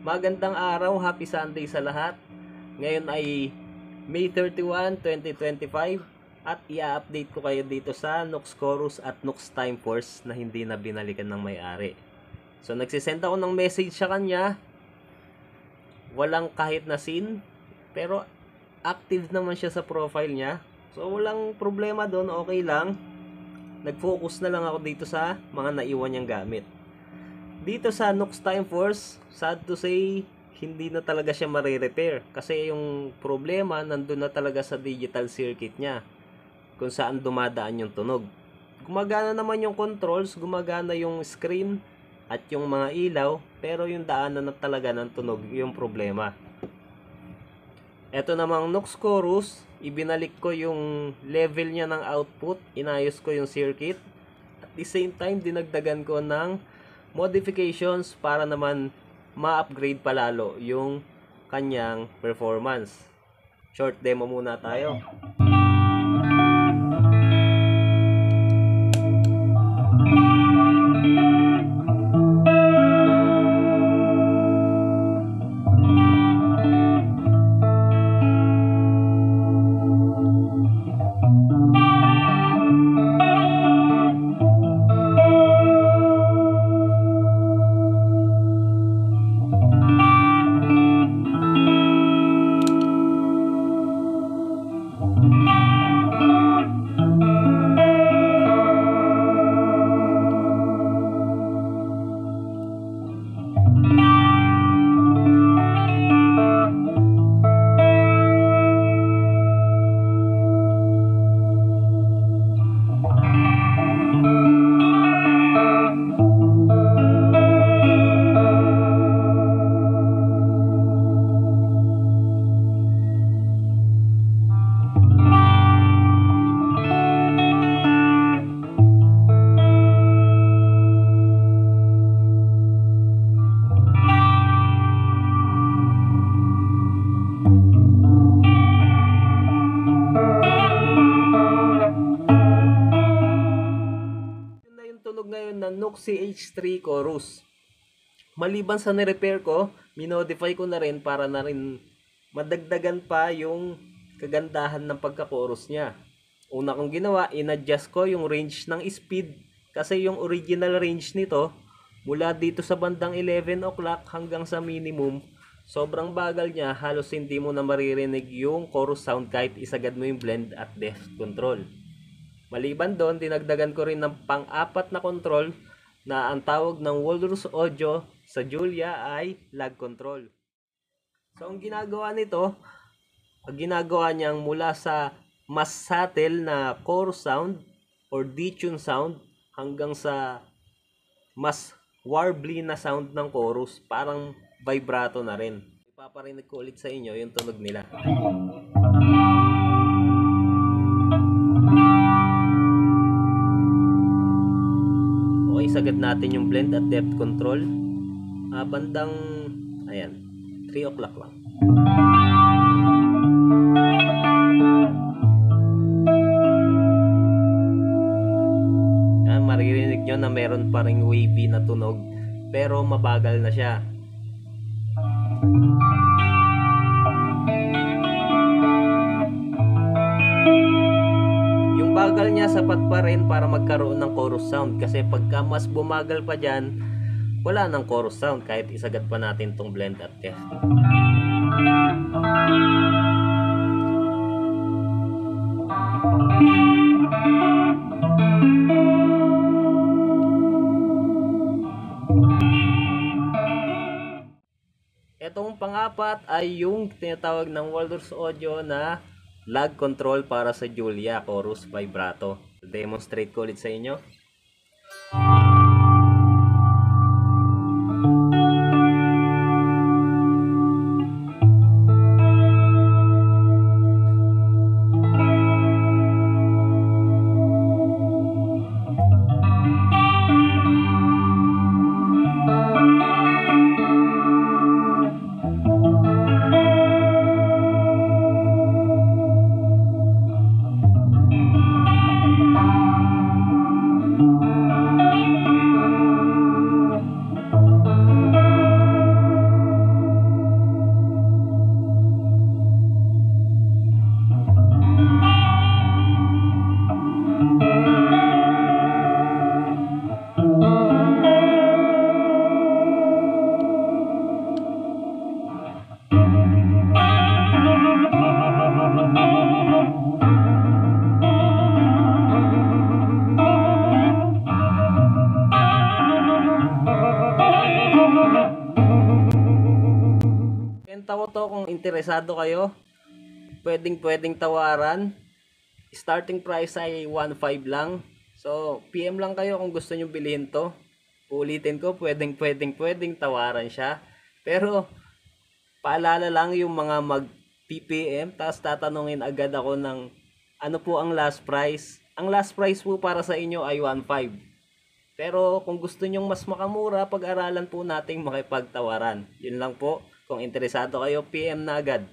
Magandang araw, happy Sunday sa lahat. Ngayon ay May 31, 2025 at i-update ko kayo dito sa Nux Chorus at Nux Time Force na hindi na binalikan ng may-ari. So nagsisend ako ng message sa kanya. Walang kahit na scene, pero active naman siya sa profile niya. So walang problema doon, okay lang. Nag-focus na lang ako dito sa mga naiwan niyang gamit. Dito sa Nux Time Force, sad to say, hindi na talaga siya mare-repair. Kasi yung problema, nandun na talaga sa digital circuit niya. Kung saan dumadaan yung tunog. Gumagana naman yung controls, gumagana yung screen, at yung mga ilaw. Pero yung daanan na talaga ng tunog, yung problema. Ito namang Nux Chorus, ibinalik ko yung level niya ng output. Inayos ko yung circuit. At the same time, dinagdagan ko ng modifications para naman ma-upgrade palalo yung kanyang performance. Short demo muna tayo. Ngayon na Nux CH3 Chorus. Maliban sa ni-repair ko, minodify ko na rin para na rin madagdagan pa yung kagandahan ng pagka-chorus niya. Una kong ginawa, in-adjust ko yung range ng speed kasi yung original range nito mula dito sa bandang 11 o'clock hanggang sa minimum, sobrang bagal niya, halos hindi mo na maririnig yung chorus sound kahit isagad mo yung blend at depth control. Maliban doon, dinagdagan ko rin ng pang-apat na control na ang tawag ng Walrus Audio sa Julia ay lag control. So ang ginagawa nito, ang ginagawa niyang mula sa mas subtle na chorus sound or detune sound hanggang sa mas warbly na sound ng chorus, parang vibrato na rin. Ipaparinig ko ulit sa inyo yung tunog nila. Isagad natin yung blend at depth control. Bandang, ayan, 3 o'clock lang. Yan, maririnig nyo na meron pa ring wavy na tunog, pero mabagal na siya. Bagal niya sapat pa rin para magkaroon ng chorus sound, kasi pagka mas bumagal pa dyan, wala ng chorus sound kahit isagad pa natin tong blend at depth. Etong pang-apat ay yung tinatawag ng Walrus Audio na lag control para sa Julia Chorus Vibrato. Demonstrate ko ulit sa inyo. Benta ko to kung interesado kayo. Pwedeng tawaran. Starting price ay 1.5 lang. So, PM lang kayo kung gusto nyo bilhin to. Ulitin ko, pwedeng tawaran siya. Pero, paalala lang yung mga mag-PPM, tapos tatanungin agad ako ng ano po ang last price. Ang last price po para sa inyo ay 1.5. Pero kung gusto nyong mas makamura, pag-aralan po nating makipagtawaran. Yun lang po. Kung interesado kayo, PM na agad.